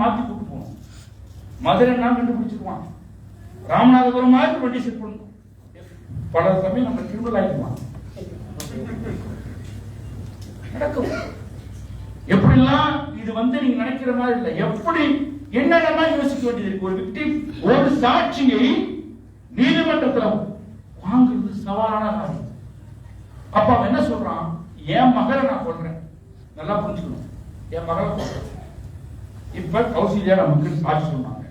மாத்தி கூட்டு போகணும். மதுரை கண்டுபிடிச்சிருவான், ராமநாதபுரம் மாதிரி வண்டி செட் பண்ணணும். பல சமயம் நம்ம கிரிமினல் ஆகிடுவான். நடக்கும். எப்படிலாம் இது நீங்க நினைக்கிற மாதிரி இல்லை. எப்படி என்னென்ன யோசிக்க வேண்டியது இருக்கு. ஒரு விக்டிம் ஒரு சாட்சியை நீதிமன்றத்தில் வாங்குறது சவாலான காரியம். அப்ப அவன் என்ன சொல்றான், என் மகளை நான் கொல்றேன். நல்லா புரிஞ்சுக்கணும், என் மகளை கொல்றேன். இப்ப கௌசல்யா நமக்கு சாட்சி சொன்னாங்க.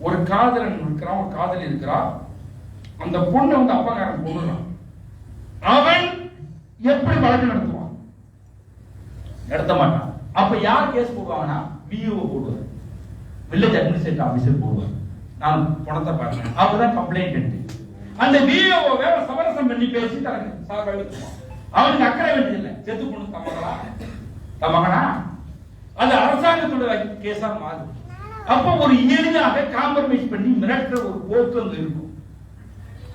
ஒரு காதலன் இருக்கிறான், ஒரு காதலி இருக்கிறா. அந்த பொண்ணை அப்பாக்காரன் கொண்டுறான். அவன் எப்படி வழக்கு நடத்துவான்? நடத்த மாட்டான். அப்ப யார் கேஸ் போடுவாங்கன்னா விஓ போடுவார், வில்லேஜ் அட்மினிஸ்ட்ரேட்டிவ் ஆபீசர் போடுவார். நான் பணத்தை பார்க்கிறேன், அப்பதான் கம்ப்ளைண்ட். அந்த விஓவை சமரசம் பண்ணி பேசி தரங்க. அவனுக்கு அக்கறை வேண்டியதில்லை. செத்து பொண்ணு தமகனா அது அரசாங்கத்தோட கேஸா மாறும். அப்ப ஒரு எளிதாக காம்ப்ரமைஸ் பண்ணி மிரட்டுற ஒரு போக்கு அங்க இருக்கும்.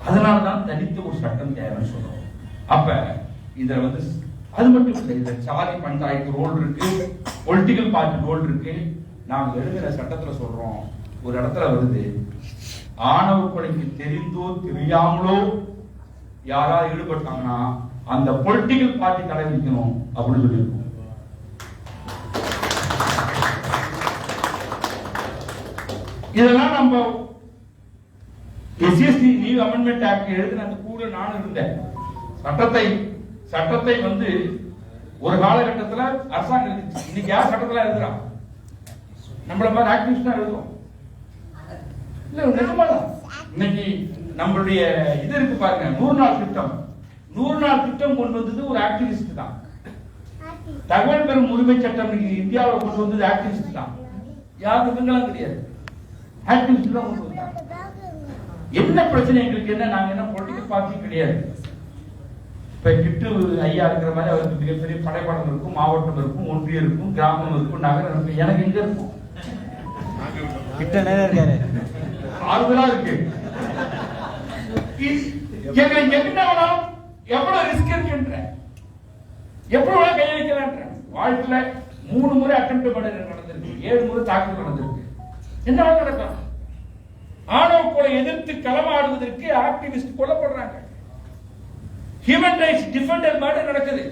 அதனாலதான் தனித்த ஒரு சட்டம் தேவைன்னு சொல்றோம். அப்ப இதுல அது மட்டும் இல்லை, இதுல சாதி பஞ்சாயத்து ரோல் இருக்கு, பொலிட்டிக்கல் பார்ட்டி ரோல் இருக்கு. நாங்க எழுதுற சட்டத்துல சொல்றோம், ஒரு இடத்துல வருது, ஆணவ கொலைக்கு தெரிந்தோ தெரியாமலோ யாராவது ஈடுபட்டாங்கன்னா அந்த பொலிட்டிக்கல் பார்ட்டி தடை விதிக்கணும் அப்படின்னு சொல்லியிருக்கோம். இதெல்லாம் நம்ம எஸ்சிஎஸ்டி நியூ அமெண்ட்மெண்ட் ஆக்ட் எழுதின அந்த கூட நானும் இருந்தேன். சட்டத்தை ஒரு காலகட்டத்தில் அரசாங்கம் இன்னைக்கு யார் சட்டத்தில் எழுதுறான்? நம்மள மாதிரி ஆக்டிவிஸ்ட் தான் எழுதுறோம். இல்ல நிஜமாதான். இன்னைக்கு நம்மளுடைய இது இருக்கு பாருங்க, 100 நாள் திட்டம். 100 நாள் திட்டம் கொண்டு வந்தது ஒரு ஆக்டிவிஸ்ட் தான். தகவல் பெறும் உரிமை சட்டம் இந்தியாவில் கொண்டு வந்தது ஆக்டிவிஸ்ட் தான். யாருக்கு பெண்களும் கிடையாது, ஆக்டிவிஸ்ட் தான் கொண்டு வந்தாங்க. என்ன பிரச்சனை எங்களுக்கு என்ன, நாங்க என்ன பொலிட்டிக்கல் பார்ட்டி கிடையாது. இப்ப கிட்டு ஐயா இருக்கிற மாதிரி அவருக்கு மிகப்பெரிய படைப்பாளம் இருக்கும், மாவட்டம் இருக்கும், ஒன்றியம் இருக்கும், கிராமம் இருக்கும், நகரம் இருக்கும். எனக்கு எங்க இருக்கும்? ஆறுதலா இருக்கு. எவ்வளவு ரிஸ்க் இருக்குன்ற, எவ்வளவு கையளிக்கலான்ற. வாழ்க்கையில 3 முறை அட்டெம்ப்ட் மர்டர் நடந்திருக்கு, 7 முறை தாக்குதல் நடந்திருக்கு. என்ன நடக்கும்? ஆணவ கொலை எதிர்த்து களமாடுவதற்கு ஆக்டிவிஸ்ட் கொல்லப்படுறாங்க. ஹியூமன் ரைட்ஸ் டிஃபெண்டர் மர்டர் நடக்குது.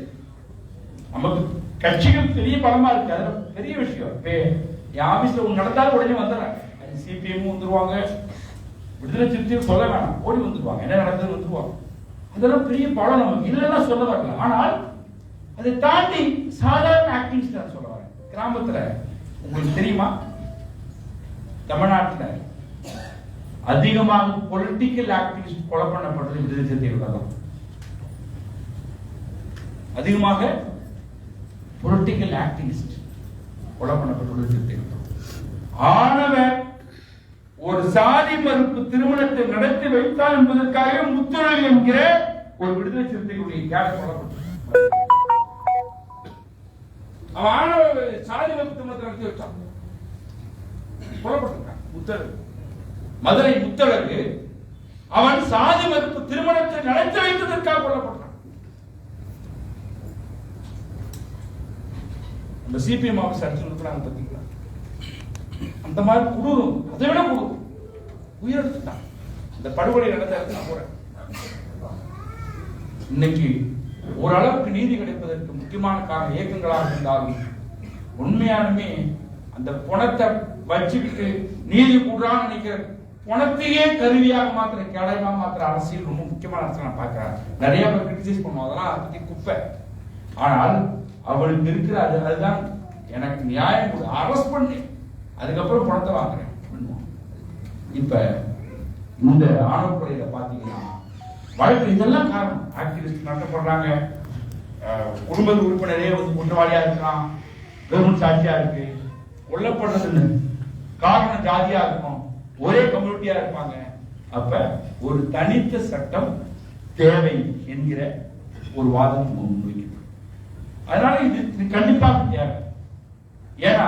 நமக்கு கட்சிகள் பெரிய பலமா இருக்கு, அது பெரிய விஷயம். என் ஆபீஸ்ல ஒன்று நடந்தாலும் உடனே வந்துடுறாங்க. சிபிஎம் வந்துருவாங்க, விடுதலை சிறுத்தையும் சொல்ல வேணாம், ஓடி வந்துருவாங்க, என்ன நடக்குதுன்னு வந்துருவாங்க. அதெல்லாம் பெரிய பலம் நமக்கு இல்லைன்னா சொல்ல வரல. ஆனால் அதை தாண்டி சாதாரண ஆக்டிவிஸ்ட் நான் சொல்ல வரேன். கிராமத்துல உங்களுக்கு தெரியுமா, தமிழ்நாட்டில் அதிகமாக பொலிட்டிக்கல் ஆக்டிவிஸ்ட் கொலை பண்ணப்படுறது விடுதலை சிறுத்தைகள் தான். அதிகமாக பொலிட்டிக்கல் ஆக்டிவிஸ்ட் கொலை பண்ணப்பட்டுள்ளது. ஆணவ ஒரு சாதி மறுப்பு திருமணத்தை நடத்தி வைத்தால் என்பதற்காக முத்துரலி என்கிற ஒரு விடுதலை சிறுத்தைகளுடைய கேஸ் கொல்லப்பட்டது. அவன் ஆணவ சாதி மறுப்பு திருமணத்தை நடத்தி வச்சான், கொல்லப்பட்டிருக்கான். முத்தழகு, மதுரை முத்தழகு அவன் சாதி மறுப்பு திருமணத்தை நடத்தி வைத்ததற்காக கொல்லப்பட்டான். இந்த சிபிஎம் ஆபீஸ் அடிச்சுருக்காங்க பார்த்தீங்களா? அந்த மாதிரி கொடூரம், அதை விட கொடூரம், உயிரெடுத்துட்டான். இந்த படுகொலை நடந்த இடத்துல நான் போறேன். இன்னைக்கு ஓரளவுக்கு நீதி கிடைப்பதற்கு முக்கியமான காரணம் இயக்கங்களாக இருந்தாலும் உண்மையாலுமே அந்த பணத்தை வச்சுக்கிட்டு நீதி கூடுறான்னு நினைக்கிற பணத்தையே கருவியாக மாத்திர கேடயமாக மாத்திர அரசியல் ரொம்ப முக்கியமான அரசியல் நான் பார்க்கிறேன். நிறைய பேர் கிரிட்டிசைஸ் பண்ணுவோம், அதெல்லாம் அதை பத்தி குப்பை. ஆனால் அவளுக்கு இருக்கிற அதுதான் எனக்கு நியாயம், அரெஸ்ட் பண்ணி அதுக்கப்புறம் பணத்தை வாங்குறேன். இப்ப இந்த ஆணவ கொலையில பாத்தீங்கன்னா வழக்கு இதெல்லாம் காரணம். ஆக்டிவிஸ்ட் நடத்தப்படுறாங்க, குடும்ப உறுப்பினரே குற்றவாளியா இருக்கலாம், கவர்மெண்ட் சாட்சியா இருக்கு, கொல்லப்படுறதுன்னு காரணம் ஜாதியா இருக்கும், ஒரே கம்யூனிட்டியா இருப்பாங்க. அப்ப ஒரு தனித்த சட்டம் தேவை என்கிற ஒரு வாதம் முன்வைக்கிறது. அதனால இது கண்டிப்பாக தேவை. ஏன்னா